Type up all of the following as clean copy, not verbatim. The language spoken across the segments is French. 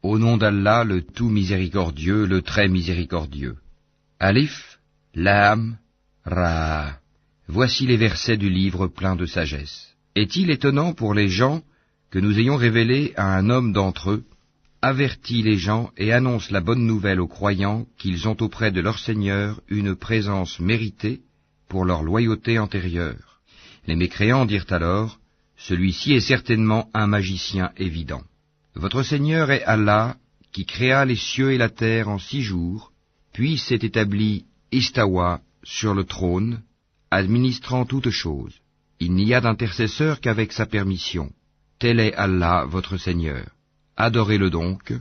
Au nom d'Allah, le tout miséricordieux, le très miséricordieux. Alif, Lam, Ra. Voici les versets du livre plein de sagesse. Est-il étonnant pour les gens que nous ayons révélé à un homme d'entre eux, avertit les gens et annonce la bonne nouvelle aux croyants qu'ils ont auprès de leur Seigneur une présence méritée pour leur loyauté antérieure. Les mécréants dirent alors, celui-ci est certainement un magicien évident. Votre Seigneur est Allah, qui créa les cieux et la terre en 6 jours, puis s'est établi Istawa sur le trône, administrant toutes choses. Il n'y a d'intercesseur qu'avec sa permission. Tel est Allah, votre Seigneur. Adorez-le donc.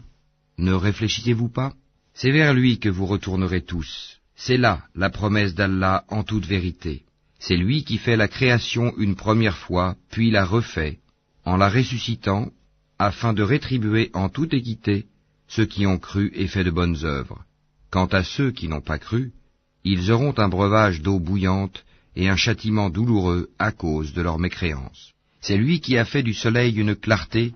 Ne réfléchissez-vous pas? C'est vers lui que vous retournerez tous. C'est là la promesse d'Allah en toute vérité. C'est lui qui fait la création une première fois, puis la refait, en la ressuscitant, afin de rétribuer en toute équité ceux qui ont cru et fait de bonnes œuvres. Quant à ceux qui n'ont pas cru, ils auront un breuvage d'eau bouillante et un châtiment douloureux à cause de leur mécréance. C'est lui qui a fait du soleil une clarté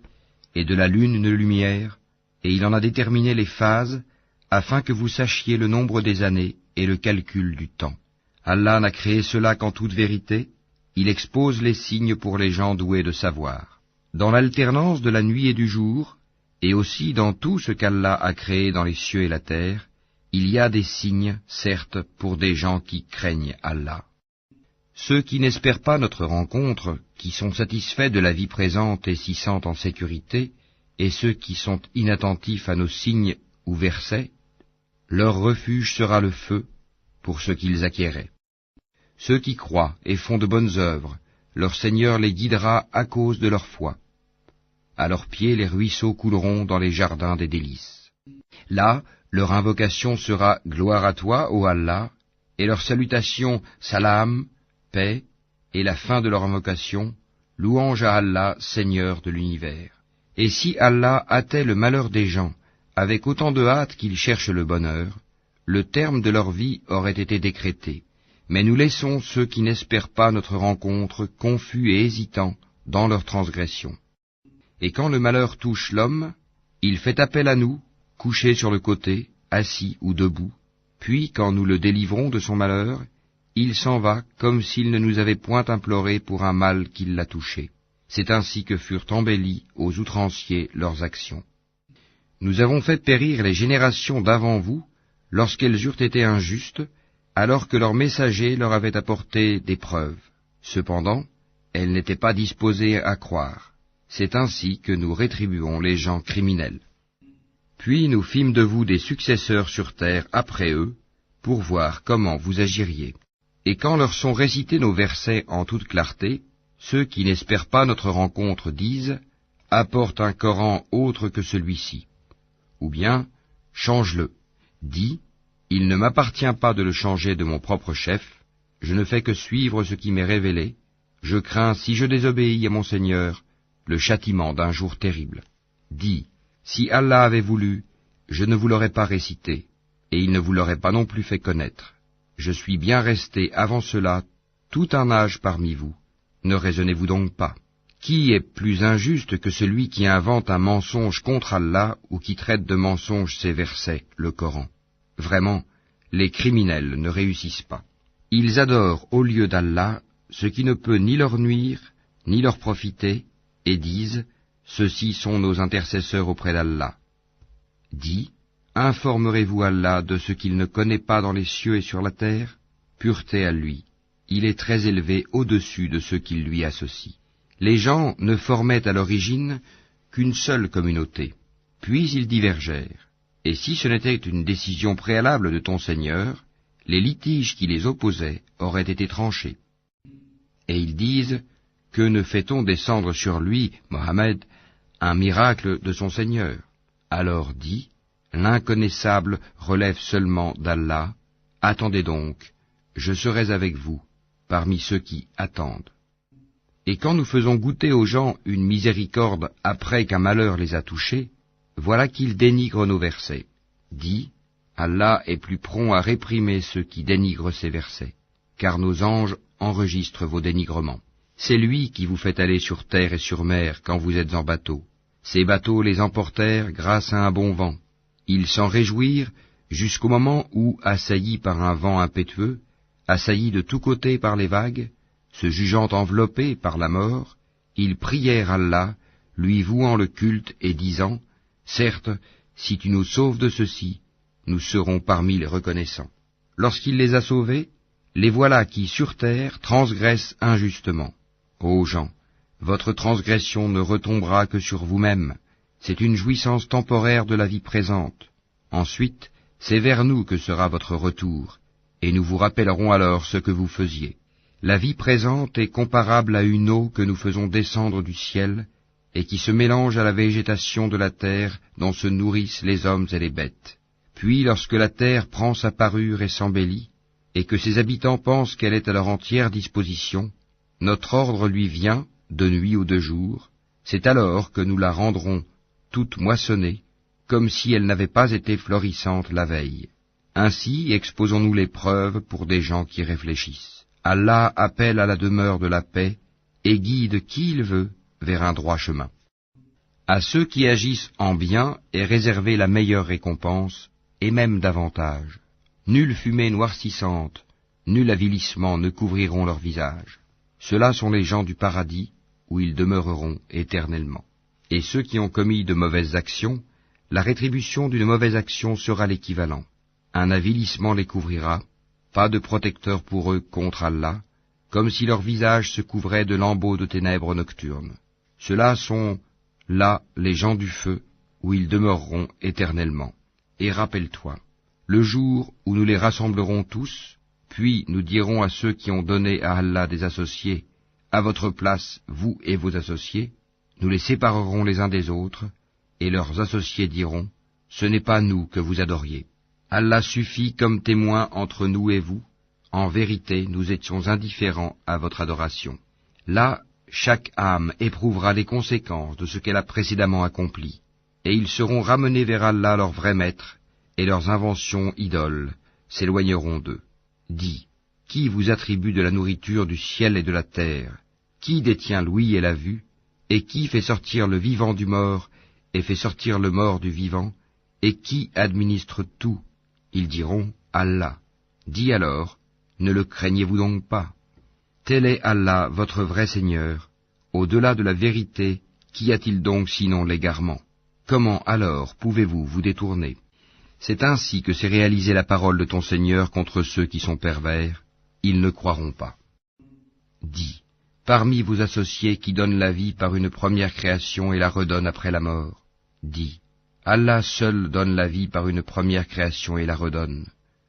et de la lune une lumière, et il en a déterminé les phases, afin que vous sachiez le nombre des années et le calcul du temps. Allah n'a créé cela qu'en toute vérité, il expose les signes pour les gens doués de savoir. Dans l'alternance de la nuit et du jour, et aussi dans tout ce qu'Allah a créé dans les cieux et la terre, il y a des signes, certes, pour des gens qui craignent Allah. Ceux qui n'espèrent pas notre rencontre, qui sont satisfaits de la vie présente et s'y sentent en sécurité, et ceux qui sont inattentifs à nos signes ou versets, leur refuge sera le feu pour ce qu'ils acquéraient. Ceux qui croient et font de bonnes œuvres, leur Seigneur les guidera à cause de leur foi. À leurs pieds les ruisseaux couleront dans les jardins des délices. Là, leur invocation sera « Gloire à toi, ô Allah », et leur salutation « Salam », paix, et la fin de leur invocation « Louange à Allah, Seigneur de l'univers ». Et si Allah hâtait le malheur des gens, avec autant de hâte qu'ils cherchent le bonheur, le terme de leur vie aurait été décrété. Mais nous laissons ceux qui n'espèrent pas notre rencontre confus et hésitants dans leur transgression. Et quand le malheur touche l'homme, il fait appel à nous, couché sur le côté, assis ou debout, puis quand nous le délivrons de son malheur, il s'en va comme s'il ne nous avait point imploré pour un mal qui l'a touché. C'est ainsi que furent embellies aux outranciers leurs actions. Nous avons fait périr les générations d'avant vous, lorsqu'elles eurent été injustes, alors que leurs messagers leur avaient apporté des preuves. Cependant, elles n'étaient pas disposées à croire. C'est ainsi que nous rétribuons les gens criminels. Puis nous fîmes de vous des successeurs sur terre après eux, pour voir comment vous agiriez. Et quand leur sont récités nos versets en toute clarté, ceux qui n'espèrent pas notre rencontre disent « Apporte un Coran autre que celui-ci » ou bien « Change-le ». Dis « Il ne m'appartient pas de le changer de mon propre chef, je ne fais que suivre ce qui m'est révélé, je crains, si je désobéis à mon Seigneur, le châtiment d'un jour terrible. Dis « Si Allah avait voulu, je ne vous l'aurais pas récité, et il ne vous l'aurait pas non plus fait connaître. Je suis bien resté avant cela tout un âge parmi vous. Ne raisonnez-vous donc pas. Qui est plus injuste que celui qui invente un mensonge contre Allah ou qui traite de mensonge ses versets, le Coran? Vraiment, les criminels ne réussissent pas. Ils adorent au lieu d'Allah ce qui ne peut ni leur nuire, ni leur profiter, et disent « Ceux-ci sont nos intercesseurs auprès d'Allah ». Dis « Informerez-vous Allah de ce qu'il ne connaît pas dans les cieux et sur la terre? Pureté à lui. Il est très élevé au-dessus de ceux qui lui associent. » Les gens ne formaient à l'origine qu'une seule communauté, puis ils divergèrent. Et si ce n'était une décision préalable de ton Seigneur, les litiges qui les opposaient auraient été tranchés. Et ils disent, que ne fait-on descendre sur lui, Mohammed, un miracle de son Seigneur? Alors dis, l'inconnaissable relève seulement d'Allah, attendez donc, je serai avec vous, parmi ceux qui attendent. Et quand nous faisons goûter aux gens une miséricorde après qu'un malheur les a touchés, voilà qu'ils dénigrent nos versets. Dis, Allah est plus prompt à réprimer ceux qui dénigrent ses versets, car nos anges enregistrent vos dénigrements. C'est lui qui vous fait aller sur terre et sur mer quand vous êtes en bateau. Ces bateaux les emportèrent grâce à un bon vent. Ils s'en réjouirent jusqu'au moment où, assaillis par un vent impétueux, assaillis de tous côtés par les vagues, se jugeant enveloppés par la mort, ils prièrent Allah, lui vouant le culte et disant, « Certes, si tu nous sauves de ceci, nous serons parmi les reconnaissants. » Lorsqu'il les a sauvés, les voilà qui, sur terre, transgressent injustement. Ô gens, votre transgression ne retombera que sur vous-même. C'est une jouissance temporaire de la vie présente. Ensuite, c'est vers nous que sera votre retour, et nous vous rappellerons alors ce que vous faisiez. La vie présente est comparable à une eau que nous faisons descendre du ciel, et qui se mélange à la végétation de la terre dont se nourrissent les hommes et les bêtes. Puis, lorsque la terre prend sa parure et s'embellit, et que ses habitants pensent qu'elle est à leur entière disposition, notre ordre lui vient, de nuit ou de jour, c'est alors que nous la rendrons toute moissonnée, comme si elle n'avait pas été florissante la veille. Ainsi exposons-nous les preuves pour des gens qui réfléchissent. Allah appelle à la demeure de la paix et guide qui il veut vers un droit chemin. À ceux qui agissent en bien est réservée la meilleure récompense, et même davantage. Nulle fumée noircissante, nul avilissement ne couvriront leur visage. Ceux-là sont les gens du paradis, où ils demeureront éternellement. Et ceux qui ont commis de mauvaises actions, la rétribution d'une mauvaise action sera l'équivalent. Un avilissement les couvrira, pas de protecteur pour eux contre Allah, comme si leur visage se couvrait de lambeaux de ténèbres nocturnes. Ceux-là sont, là, les gens du feu, où ils demeureront éternellement. Et rappelle-toi, le jour où nous les rassemblerons tous, puis nous dirons à ceux qui ont donné à Allah des associés, à votre place, vous et vos associés, nous les séparerons les uns des autres, et leurs associés diront, ce n'est pas nous que vous adoriez. Allah suffit comme témoin entre nous et vous, en vérité nous étions indifférents à votre adoration. Là, chaque âme éprouvera les conséquences de ce qu'elle a précédemment accompli, et ils seront ramenés vers Allah leur vrai maître, et leurs inventions idoles s'éloigneront d'eux. Dis, qui vous attribue de la nourriture du ciel et de la terre? Qui détient l'ouïe et la vue? Et qui fait sortir le vivant du mort, et fait sortir le mort du vivant? Et qui administre tout? Ils diront, Allah. Dis alors, ne le craignez-vous donc pas? Tel est Allah, votre vrai Seigneur. Au-delà de la vérité, qu'y a-t-il donc sinon l'égarement? Comment alors pouvez-vous vous détourner? C'est ainsi que s'est réalisée la parole de ton Seigneur contre ceux qui sont pervers. Ils ne croiront pas. Dis, parmi vos associés qui donnent la vie par une première création et la redonnent après la mort, dis, Allah seul donne la vie par une première création et la redonne.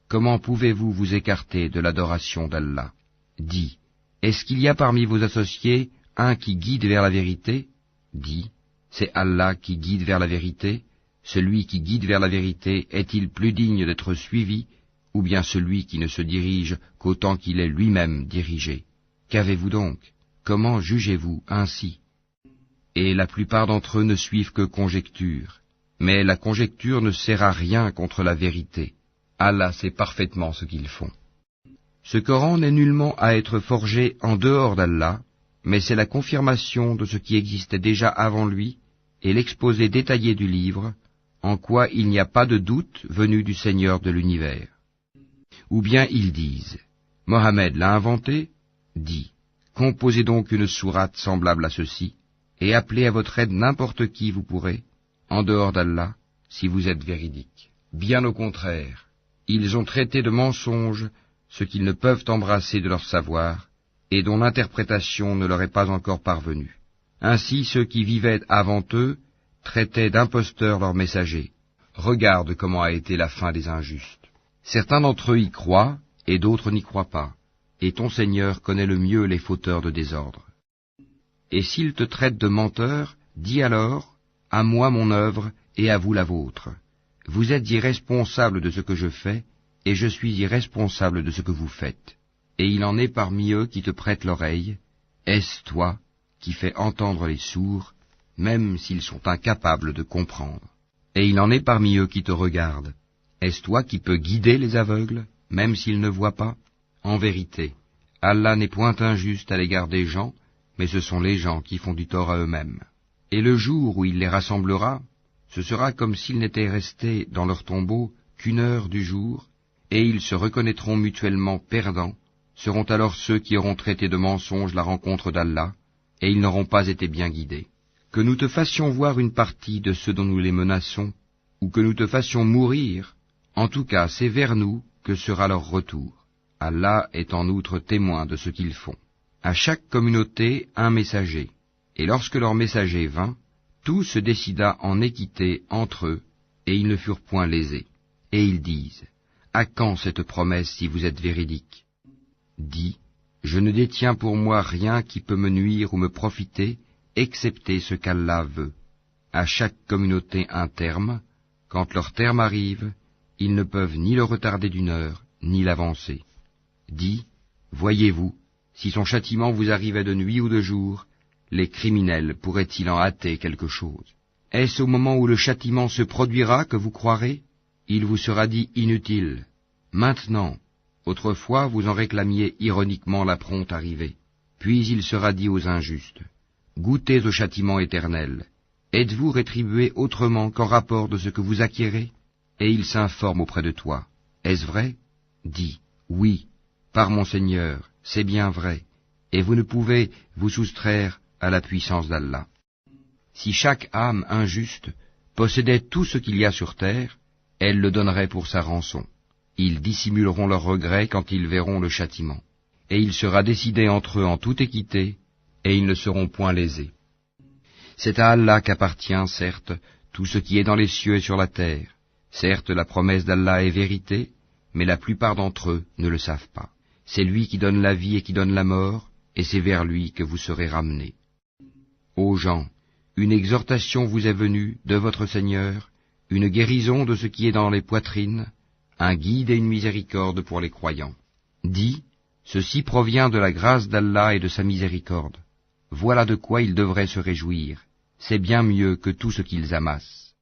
Comment pouvez-vous vous écarter de l'adoration d'Allah? Dis, est-ce qu'il y a parmi vos associés un qui guide vers la vérité? Dis, c'est Allah qui guide vers la vérité. Celui qui guide vers la vérité est-il plus digne d'être suivi, ou bien celui qui ne se dirige qu'autant qu'il est lui-même dirigé? Qu'avez-vous donc? Comment jugez-vous ainsi? Et la plupart d'entre eux ne suivent que conjecture, mais la conjecture ne sert à rien contre la vérité. Allah sait parfaitement ce qu'ils font. Ce Coran n'est nullement à être forgé en dehors d'Allah, mais c'est la confirmation de ce qui existait déjà avant lui et l'exposé détaillé du livre, en quoi il n'y a pas de doute venu du Seigneur de l'univers. Ou bien ils disent, Mohammed l'a inventé? Dis, composez donc une sourate semblable à ceci, et appelez à votre aide n'importe qui vous pourrez, en dehors d'Allah, si vous êtes véridique. Bien au contraire, ils ont traité de mensonge ce qu'ils ne peuvent embrasser de leur savoir, et dont l'interprétation ne leur est pas encore parvenue. Ainsi ceux qui vivaient avant eux traitaient d'imposteurs leurs messagers. Regarde comment a été la fin des injustes. Certains d'entre eux y croient, et d'autres n'y croient pas, et ton Seigneur connaît le mieux les fauteurs de désordre. Et s'ils te traitent de menteur, dis alors, à moi mon œuvre, et à vous la vôtre. Vous êtes irresponsables de ce que je fais, et je suis irresponsable de ce que vous faites. Et il en est parmi eux qui te prêtent l'oreille. Est-ce toi qui fais entendre les sourds, même s'ils sont incapables de comprendre? Et il en est parmi eux qui te regardent. Est-ce toi qui peux guider les aveugles, même s'ils ne voient pas? En vérité, Allah n'est point injuste à l'égard des gens, mais ce sont les gens qui font du tort à eux-mêmes. Et le jour où il les rassemblera, ce sera comme s'ils n'étaient restés dans leur tombeau qu'une heure du jour, et ils se reconnaîtront mutuellement perdants, seront alors ceux qui auront traité de mensonge la rencontre d'Allah, et ils n'auront pas été bien guidés. Que nous te fassions voir une partie de ceux dont nous les menaçons, ou que nous te fassions mourir, en tout cas c'est vers nous que sera leur retour. Allah est en outre témoin de ce qu'ils font. À chaque communauté un messager, et lorsque leur messager vint, tout se décida en équité entre eux, et ils ne furent point lésés. Et ils disent, à quand cette promesse si vous êtes véridique? Dis, je ne détiens pour moi rien qui peut me nuire ou me profiter, excepté ce qu'Allah veut. À chaque communauté un terme, quand leur terme arrive, ils ne peuvent ni le retarder d'une heure, ni l'avancer. Dis, voyez-vous, si son châtiment vous arrivait de nuit ou de jour, les criminels pourraient-ils en hâter quelque chose? Est-ce au moment où le châtiment se produira que vous croirez? Il vous sera dit inutile. Maintenant, autrefois vous en réclamiez ironiquement la prompte arrivée. Puis il sera dit aux injustes, goûtez au châtiment éternel. Êtes-vous rétribués autrement qu'en rapport de ce que vous acquérez? Et ils s'informent auprès de toi. Est-ce vrai? Dis, oui, par mon Seigneur, c'est bien vrai, et vous ne pouvez vous soustraire à la puissance d'Allah. Si chaque âme injuste possédait tout ce qu'il y a sur terre, elle le donnerait pour sa rançon. Ils dissimuleront leur regret quand ils verront le châtiment. Et il sera décidé entre eux en toute équité, et ils ne seront point lésés. C'est à Allah qu'appartient, certes, tout ce qui est dans les cieux et sur la terre. Certes, la promesse d'Allah est vérité, mais la plupart d'entre eux ne le savent pas. C'est lui qui donne la vie et qui donne la mort, et c'est vers lui que vous serez ramenés. Ô gens, une exhortation vous est venue de votre Seigneur, une guérison de ce qui est dans les poitrines, un guide et une miséricorde pour les croyants. Dis, ceci provient de la grâce d'Allah et de sa miséricorde. Voilà de quoi ils devraient se réjouir. C'est bien mieux que tout ce qu'ils amassent.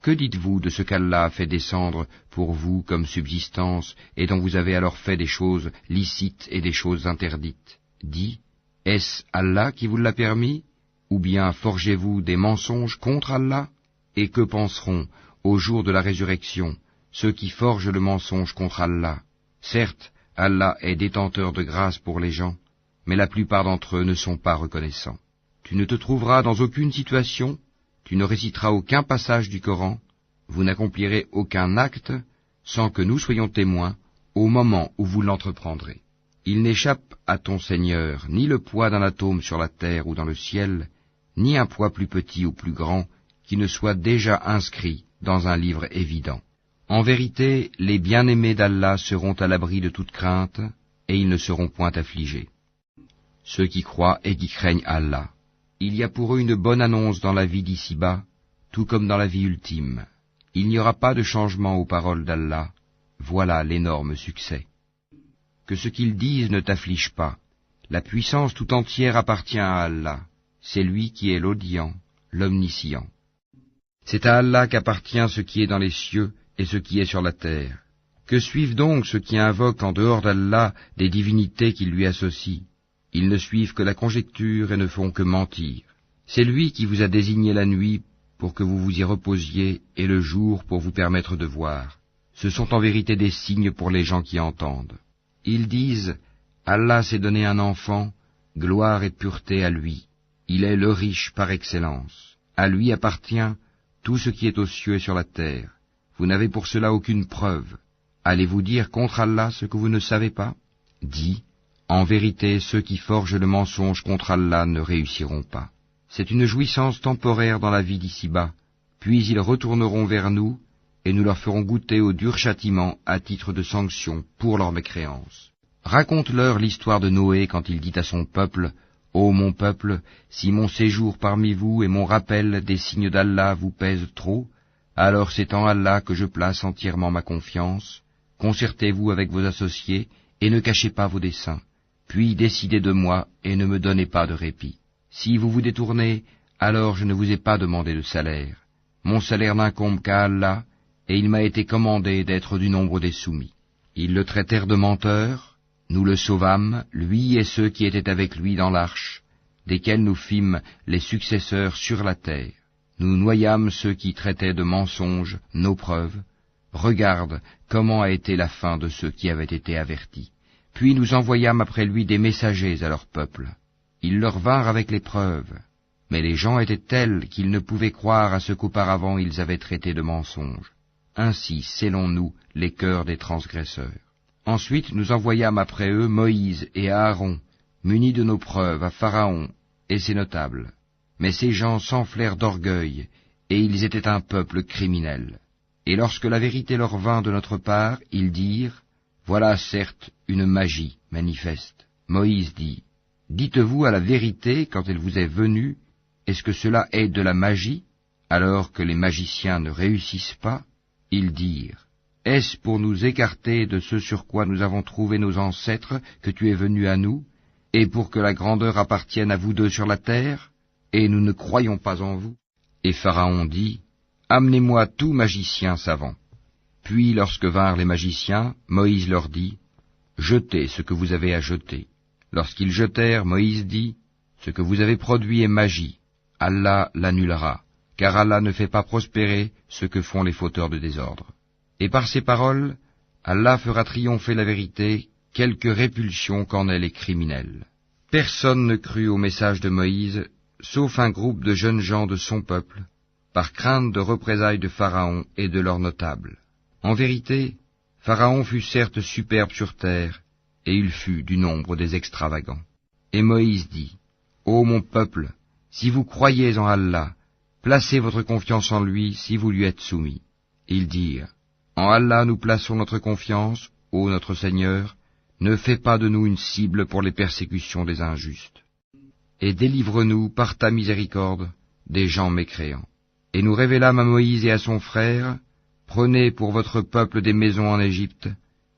Que dites-vous de ce qu'Allah a fait descendre pour vous comme subsistance, et dont vous avez alors fait des choses licites et des choses interdites? Dis, est-ce Allah qui vous l'a permis? Ou bien forgez-vous des mensonges contre Allah? Et que penseront, au jour de la résurrection, ceux qui forgent le mensonge contre Allah? Certes, Allah est détenteur de grâce pour les gens, mais la plupart d'entre eux ne sont pas reconnaissants. Tu ne te trouveras dans aucune situation, tu ne réciteras aucun passage du Coran, vous n'accomplirez aucun acte sans que nous soyons témoins au moment où vous l'entreprendrez. Il n'échappe à ton Seigneur ni le poids d'un atome sur la terre ou dans le ciel, ni un poids plus petit ou plus grand qui ne soit déjà inscrit dans un livre évident. En vérité, les bien-aimés d'Allah seront à l'abri de toute crainte, et ils ne seront point affligés. Ceux qui croient et qui craignent Allah. Il y a pour eux une bonne annonce dans la vie d'ici-bas, tout comme dans la vie ultime. Il n'y aura pas de changement aux paroles d'Allah. Voilà l'énorme succès. Que ce qu'ils disent ne t'afflige pas. La puissance tout entière appartient à Allah. C'est lui qui est l'audient, l'omniscient. C'est à Allah qu'appartient ce qui est dans les cieux et ce qui est sur la terre. Que suivent donc ceux qui invoquent en dehors d'Allah des divinités qui lui associent? Ils ne suivent que la conjecture et ne font que mentir. C'est lui qui vous a désigné la nuit pour que vous vous y reposiez et le jour pour vous permettre de voir. Ce sont en vérité des signes pour les gens qui entendent. Ils disent, Allah s'est donné un enfant, gloire et pureté à lui. Il est le riche par excellence. À lui appartient tout ce qui est aux cieux et sur la terre. Vous n'avez pour cela aucune preuve. Allez-vous dire contre Allah ce que vous ne savez pas? Dis, en vérité, ceux qui forgent le mensonge contre Allah ne réussiront pas. C'est une jouissance temporaire dans la vie d'ici-bas, puis ils retourneront vers nous, et nous leur ferons goûter au dur châtiment à titre de sanction pour leur mécréance. Raconte-leur l'histoire de Noé quand il dit à son peuple, « Ô mon peuple, si mon séjour parmi vous et mon rappel des signes d'Allah vous pèsent trop, alors c'est en Allah que je place entièrement ma confiance. Concertez-vous avec vos associés et ne cachez pas vos desseins. Puis décidez de moi et ne me donnez pas de répit. Si vous vous détournez, alors je ne vous ai pas demandé de salaire. Mon salaire n'incombe qu'à Allah, et il m'a été commandé d'être du nombre des soumis. » Ils le traitèrent de menteur, nous le sauvâmes, lui et ceux qui étaient avec lui dans l'arche. desquels nous fîmes les successeurs sur la terre. Nous noyâmes ceux qui traitaient de mensonges nos preuves. Regarde comment a été la fin de ceux qui avaient été avertis. Puis nous envoyâmes après lui des messagers à leur peuple. Ils leur vinrent avec les preuves. Mais les gens étaient tels qu'ils ne pouvaient croire à ce qu'auparavant ils avaient traité de mensonges. Ainsi scellons-nous les cœurs des transgresseurs. Ensuite nous envoyâmes après eux Moïse et Aaron, munis de nos preuves, à Pharaon et ses notables. Mais ces gens s'enflèrent d'orgueil, et ils étaient un peuple criminel. Et lorsque la vérité leur vint de notre part, ils dirent, voilà certes une magie manifeste. Moïse dit, dites-vous à la vérité quand elle vous est venue, est-ce que cela est de la magie, alors que les magiciens ne réussissent pas? Ils dirent, est-ce pour nous écarter de ce sur quoi nous avons trouvé nos ancêtres que tu es venu à nous, et pour que la grandeur appartienne à vous deux sur la terre? Et nous ne croyons pas en vous. Et Pharaon dit, amenez-moi tout magicien savant. Puis lorsque vinrent les magiciens, Moïse leur dit, jetez ce que vous avez à jeter. Lorsqu'ils jetèrent, Moïse dit, ce que vous avez produit est magie. Allah l'annulera, car Allah ne fait pas prospérer ce que font les fauteurs de désordre. Et par ces paroles, Allah fera triompher la vérité, quelque répulsion qu'en aient les criminels. Personne ne crut au message de Moïse, sauf un groupe de jeunes gens de son peuple, par crainte de représailles de Pharaon et de leurs notables. En vérité, Pharaon fut certes superbe sur terre, et il fut du nombre des extravagants. Et Moïse dit, ô mon peuple, si vous croyez en Allah, placez votre confiance en lui si vous lui êtes soumis. Ils dirent, en Allah nous plaçons notre confiance, ô notre Seigneur, ne fais pas de nous une cible pour les persécutions des injustes. Et délivre-nous par ta miséricorde des gens mécréants. Et nous révélâmes à Moïse et à son frère, prenez pour votre peuple des maisons en Égypte,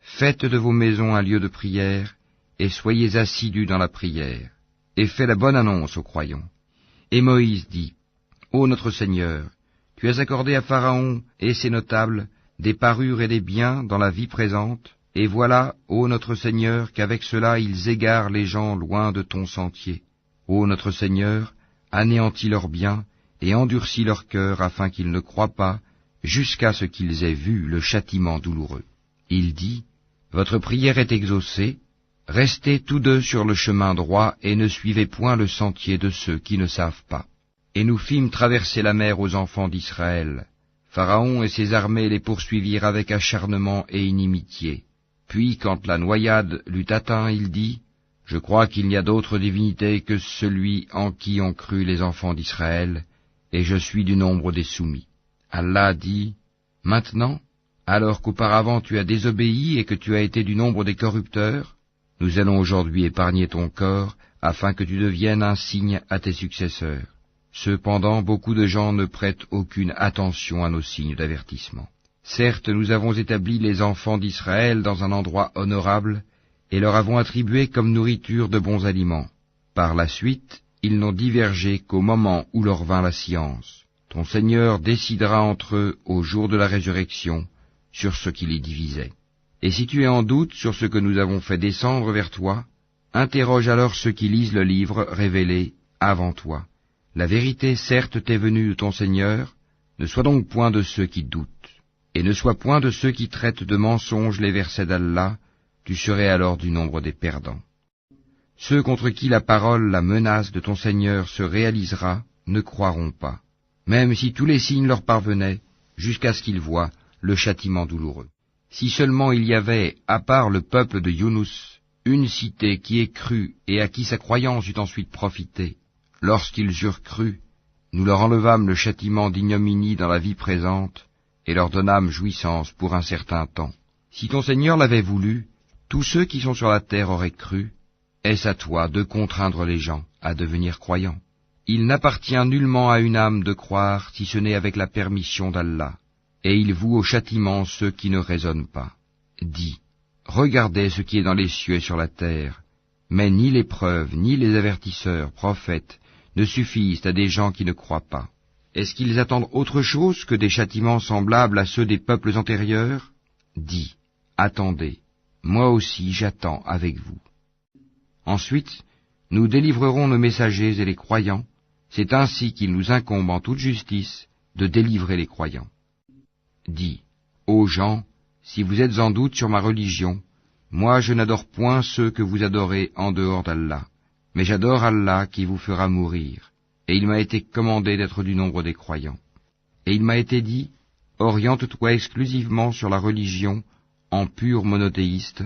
faites de vos maisons un lieu de prière, et soyez assidus dans la prière, et faites la bonne annonce aux croyants. Et Moïse dit, ô notre Seigneur, tu as accordé à Pharaon et ses notables des parures et des biens dans la vie présente, et voilà, ô notre Seigneur, qu'avec cela ils égarent les gens loin de ton sentier. Ô notre Seigneur, anéantis leurs biens et endurcis leur cœur afin qu'ils ne croient pas, jusqu'à ce qu'ils aient vu le châtiment douloureux. Il dit, votre prière est exaucée, restez tous deux sur le chemin droit et ne suivez point le sentier de ceux qui ne savent pas. Et nous fîmes traverser la mer aux enfants d'Israël. Pharaon et ses armées les poursuivirent avec acharnement et inimitié. Puis, quand la noyade l'eut atteint, il dit, je crois qu'il n'y a d'autre divinité que celui en qui ont cru les enfants d'Israël, et je suis du nombre des soumis. Allah dit, maintenant, alors qu'auparavant tu as désobéi et que tu as été du nombre des corrupteurs, nous allons aujourd'hui épargner ton corps, afin que tu deviennes un signe à tes successeurs. Cependant, beaucoup de gens ne prêtent aucune attention à nos signes d'avertissement. Certes, nous avons établi les enfants d'Israël dans un endroit honorable, et leur avons attribué comme nourriture de bons aliments. Par la suite, ils n'ont divergé qu'au moment où leur vint la science. Ton Seigneur décidera entre eux au jour de la résurrection sur ce qui les divisait. Et si tu es en doute sur ce que nous avons fait descendre vers toi, interroge alors ceux qui lisent le livre révélé avant toi. La vérité certes t'est venue de ton Seigneur, ne sois donc point de ceux qui doutent, et ne sois point de ceux qui traitent de mensonges les versets d'Allah, tu serais alors du nombre des perdants. Ceux contre qui la parole, la menace de ton Seigneur se réalisera, ne croiront pas, même si tous les signes leur parvenaient, jusqu'à ce qu'ils voient le châtiment douloureux. Si seulement il y avait, à part le peuple de Younous, une cité qui ait cru et à qui sa croyance eût ensuite profité, lorsqu'ils eurent cru, nous leur enlevâmes le châtiment d'ignominie dans la vie présente, et leur donnâmes jouissance pour un certain temps. Si ton Seigneur l'avait voulu, tous ceux qui sont sur la terre auraient cru. Est-ce à toi de contraindre les gens à devenir croyants? Il n'appartient nullement à une âme de croire si ce n'est avec la permission d'Allah, et il voue au châtiment ceux qui ne raisonnent pas. Dis, regardez ce qui est dans les cieux et sur la terre, mais ni les preuves, ni les avertisseurs, prophètes, ne suffisent à des gens qui ne croient pas. Est-ce qu'ils attendent autre chose que des châtiments semblables à ceux des peuples antérieurs? Dis, attendez, moi aussi j'attends avec vous. Ensuite, Nous délivrerons nos messagers et les croyants, c'est ainsi qu'il nous incombe en toute justice de délivrer les croyants. Dis, ô gens, si vous êtes en doute sur ma religion, moi je n'adore point ceux que vous adorez en dehors d'Allah, mais j'adore Allah qui vous fera mourir, et il m'a été commandé d'être du nombre des croyants. Et il m'a été dit, oriente-toi exclusivement sur la religion en pur monothéiste,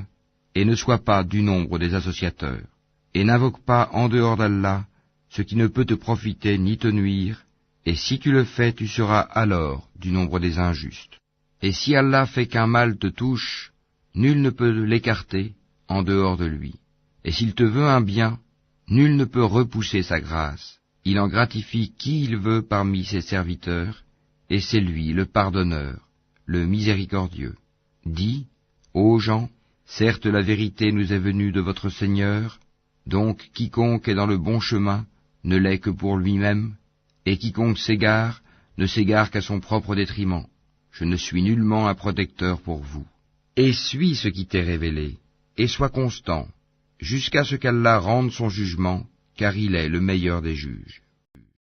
et ne sois pas du nombre des associateurs, et n'invoque pas en dehors d'Allah ce qui ne peut te profiter ni te nuire, et si tu le fais, tu seras alors du nombre des injustes. Et si Allah fait qu'un mal te touche, nul ne peut l'écarter en dehors de lui. Et s'il te veut un bien, nul ne peut repousser sa grâce. Il en gratifie qui il veut parmi ses serviteurs, et c'est lui le pardonneur, le miséricordieux. Dis, ô gens, certes la vérité nous est venue de votre Seigneur, donc quiconque est dans le bon chemin ne l'est que pour lui-même, et quiconque s'égare ne s'égare qu'à son propre détriment. Je ne suis nullement un protecteur pour vous. Et suis ce qui t'est révélé, et sois constant, jusqu'à ce qu'Allah rende son jugement, car il est le meilleur des juges.